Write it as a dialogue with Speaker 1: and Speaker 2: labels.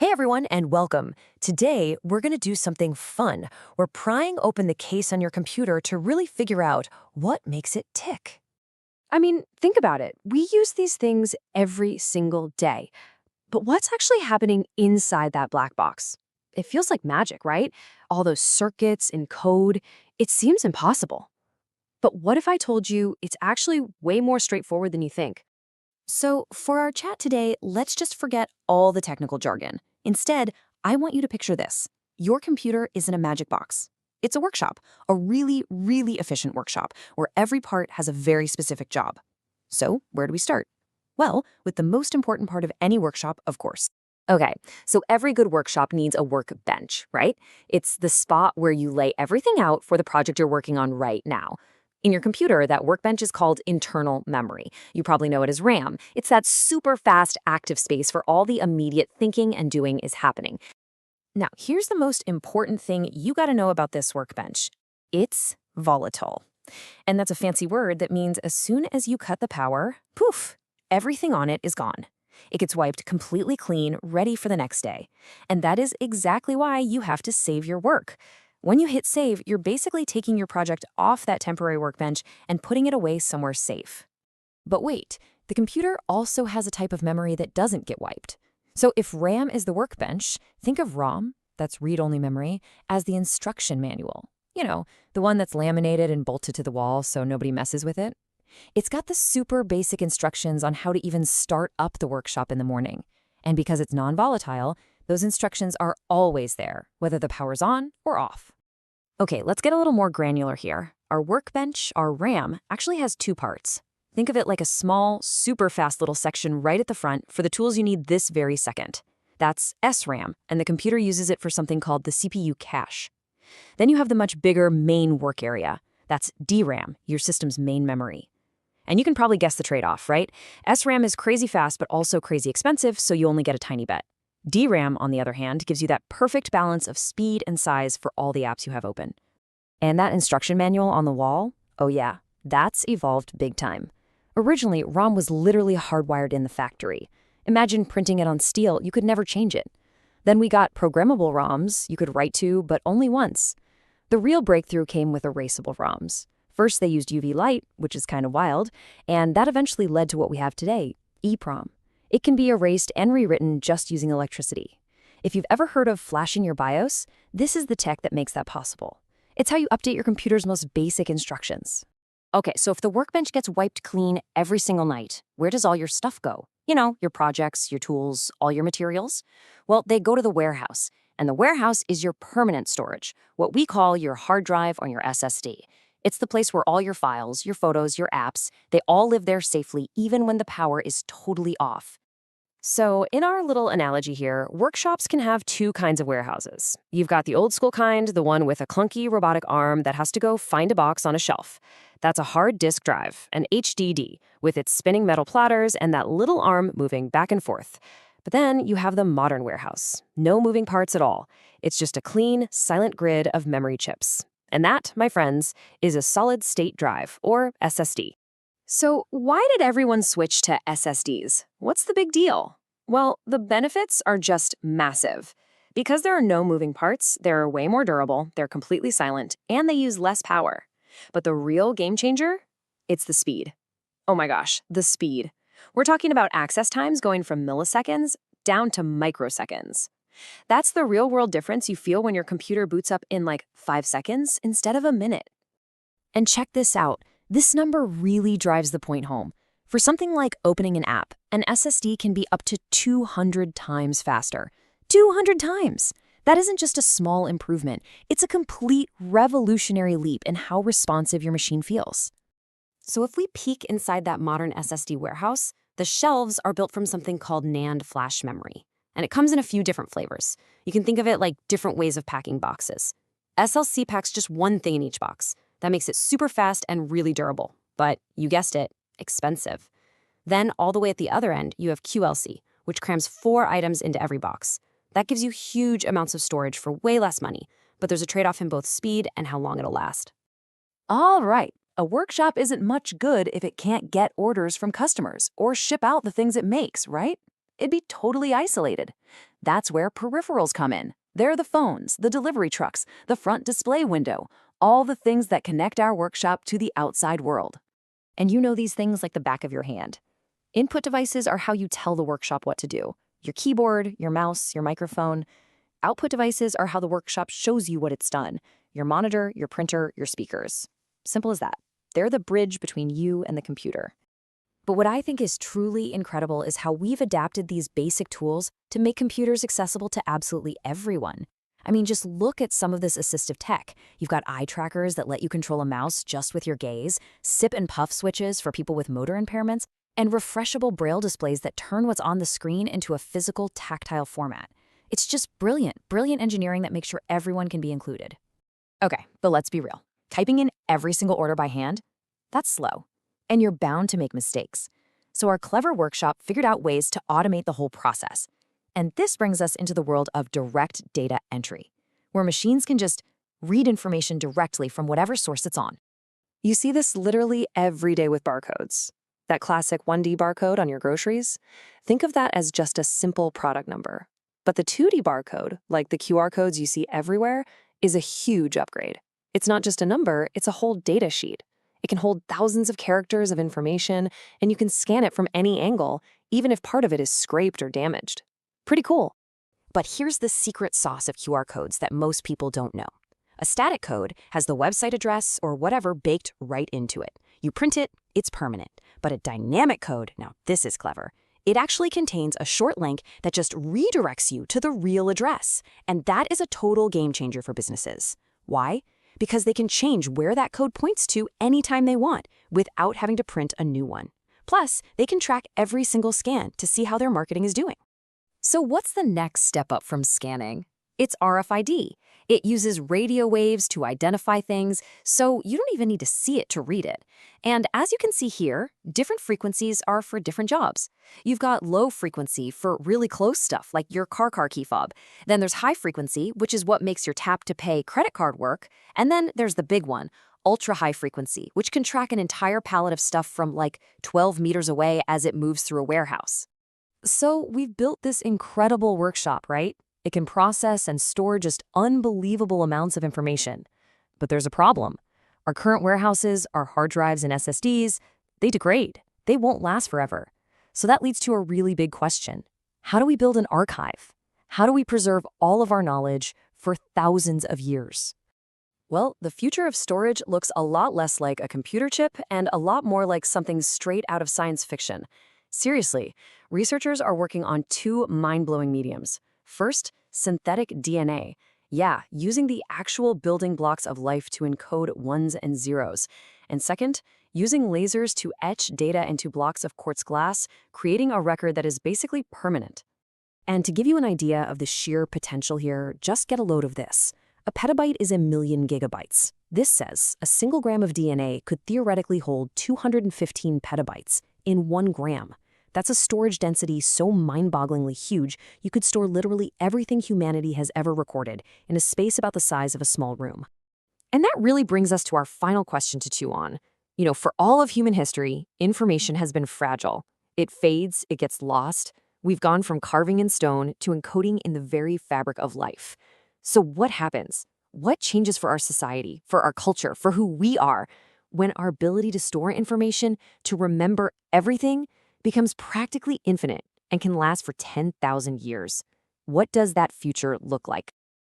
Speaker 1: Hey everyone, and welcome. Today, we're going to do something fun. We're prying open the case on your computer to really figure out what makes it tick.
Speaker 2: I mean, think about it. We use these things every single day. But what's actually happening inside that black box? It feels like magic, right? All those circuits and code. It seems impossible. But what if I told you it's actually way more straightforward than you think?
Speaker 1: So, for our chat today, let's just forget all the technical jargon. Instead, I want you to picture this. Your computer is in a magic box. It's a workshop, a really, really efficient workshop where every part has a very specific job. So, where do we start? Well, with the most important part of any workshop, of course.
Speaker 2: Okay, so every good workshop needs a workbench, right? It's the spot where you lay everything out for the project you're working on right now. In your computer, that workbench is called internal memory. You probably know it as RAM. It's that super fast active space where all the immediate thinking and doing is happening.
Speaker 1: Now, here's the most important thing you got to know about this workbench. It's volatile. And that's a fancy word that means as soon as you cut the power, poof, everything on it is gone. It gets wiped completely clean, ready for the next day. And that is exactly why you have to save your work. When you hit save, you're basically taking your project off that temporary workbench and putting it away somewhere safe. But wait, the computer also has a type of memory that doesn't get wiped. So if RAM is the workbench, think of ROM, that's read-only memory, as the instruction manual. You know, the one that's laminated and bolted to the wall so nobody messes with it. It's got the super basic instructions on how to even start up the workshop in the morning. And because it's non-volatile, those instructions are always there, whether the power's on or off. Okay, let's get a little more granular here. Our workbench, our RAM, actually has two parts. Think of it like a small, super fast little section right at the front for the tools you need this very second. That's SRAM, and the computer uses it for something called the CPU cache. Then you have the much bigger main work area. That's DRAM, your system's main memory. And you can probably guess the trade-off, right? SRAM is crazy fast, but also crazy expensive, so you only get a tiny bit. DRAM, on the other hand, gives you that perfect balance of speed and size for all the apps you have open. And that instruction manual on the wall, oh yeah, that's evolved big time. Originally, ROM was literally hardwired in the factory. Imagine printing it on steel, you could never change it. Then we got programmable ROMs you could write to, but only once. The real breakthrough came with erasable ROMs. First, they used UV light, which is kind of wild, and that eventually led to what we have today, EEPROM. It can be erased and rewritten just using electricity. If you've ever heard of flashing your BIOS, this is the tech that makes that possible. It's how you update your computer's most basic instructions. Okay, so if the workbench gets wiped clean every single night, where does all your stuff go? You know, your projects, your tools, all your materials? Well, they go to the warehouse, and the warehouse is your permanent storage, what we call your hard drive or your SSD. It's the place where all your files, your photos, your apps, they all live there safely even when the power is totally off. So in our little analogy here, workshops can have two kinds of warehouses. You've got the old school kind, the one with a clunky robotic arm that has to go find a box on a shelf. That's a hard disk drive, an HDD, with its spinning metal platters and that little arm moving back and forth. But then you have the modern warehouse. No moving parts at all. It's just a clean, silent grid of memory chips. And that, my friends, is a solid-state drive, or SSD. So why did everyone switch to SSDs? What's the big deal? Well, the benefits are just massive. Because there are no moving parts, they're way more durable, they're completely silent, and they use less power. But the real game changer? It's the speed. Oh my gosh, the speed. We're talking about access times going from milliseconds down to microseconds. That's the real-world difference you feel when your computer boots up in like 5 seconds instead of a minute. And check this out. This number really drives the point home. For something like opening an app, an SSD can be up to 200 times faster. 200 times! That isn't just a small improvement. It's a complete revolutionary leap in how responsive your machine feels. So if we peek inside that modern SSD warehouse, the shelves are built from something called NAND flash memory. And it comes in a few different flavors. You can think of it like different ways of packing boxes. SLC packs just one thing in each box. That makes it super fast and really durable. But you guessed it, expensive. Then all the way at the other end, you have QLC, which crams 4 items into every box. That gives you huge amounts of storage for way less money, but there's a trade-off in both speed and how long it'll last.
Speaker 3: All right, a workshop isn't much good if it can't get orders from customers or ship out the things it makes, right? It'd be totally isolated. That's where peripherals come in. They're the phones, the delivery trucks, the front display window, all the things that connect our workshop to the outside world.
Speaker 1: And you know these things like the back of your hand. Input devices are how you tell the workshop what to do. Your keyboard, your mouse, your microphone. Output devices are how the workshop shows you what it's done. Your monitor, your printer, your speakers. Simple as that. They're the bridge between you and the computer. But what I think is truly incredible is how we've adapted these basic tools to make computers accessible to absolutely everyone. I mean, just look at some of this assistive tech. You've got eye trackers that let you control a mouse just with your gaze, sip and puff switches for people with motor impairments, and refreshable braille displays that turn what's on the screen into a physical, tactile format. It's just brilliant, brilliant engineering that makes sure everyone can be included. Okay, but let's be real. Typing in every single order by hand? That's slow. And you're bound to make mistakes. So our clever workshop figured out ways to automate the whole process. And this brings us into the world of direct data entry, where machines can just read information directly from whatever source it's on.
Speaker 2: You see this literally every day with barcodes. That classic 1D barcode on your groceries? Think of that as just a simple product number. But the 2D barcode, like the QR codes you see everywhere, is a huge upgrade. It's not just a number, it's a whole data sheet. It can hold thousands of characters of information, and you can scan it from any angle, even if part of it is scraped or damaged. Pretty cool.
Speaker 1: But here's the secret sauce of QR codes that most people don't know. A static code has the website address or whatever baked right into it. You print it, it's permanent. But a dynamic code, now this is clever, it actually contains a short link that just redirects you to the real address. And that is a total game changer for businesses. Why? Because they can change where that code points to anytime they want without having to print a new one. Plus, they can track every single scan to see how their marketing is doing. So what's the next step up from scanning? It's RFID. It uses radio waves to identify things, so you don't even need to see it to read it. And as you can see here, different frequencies are for different jobs. You've got low frequency for really close stuff, like your car key fob. Then there's high frequency, which is what makes your tap-to-pay credit card work. And then there's the big one, ultra-high frequency, which can track an entire pallet of stuff from like 12 meters away as it moves through a warehouse. So we've built this incredible workshop, right? It can process and store just unbelievable amounts of information. But there's a problem. Our current warehouses, our hard drives and SSDs, they degrade. They won't last forever. So that leads to a really big question. How do we build an archive? How do we preserve all of our knowledge for thousands of years? Well, the future of storage looks a lot less like a computer chip and a lot more like something straight out of science fiction. Seriously, researchers are working on two mind-blowing mediums. First, synthetic DNA. Yeah, using the actual building blocks of life to encode ones and zeros. And second, using lasers to etch data into blocks of quartz glass, creating a record that is basically permanent. And to give you an idea of the sheer potential here, just get a load of this. A petabyte is 1,000,000 gigabytes. This says a single gram of DNA could theoretically hold 215 petabytes in 1 gram. That's a storage density so mind-bogglingly huge, you could store literally everything humanity has ever recorded in a space about the size of a small room. And that really brings us to our final question to chew on. You know, for all of human history, information has been fragile. It fades, it gets lost. We've gone from carving in stone to encoding in the very fabric of life. So what happens? What changes for our society, for our culture, for who we are, when our ability to store information, to remember everything, becomes practically infinite and can last for 10,000 years? What does that future look like?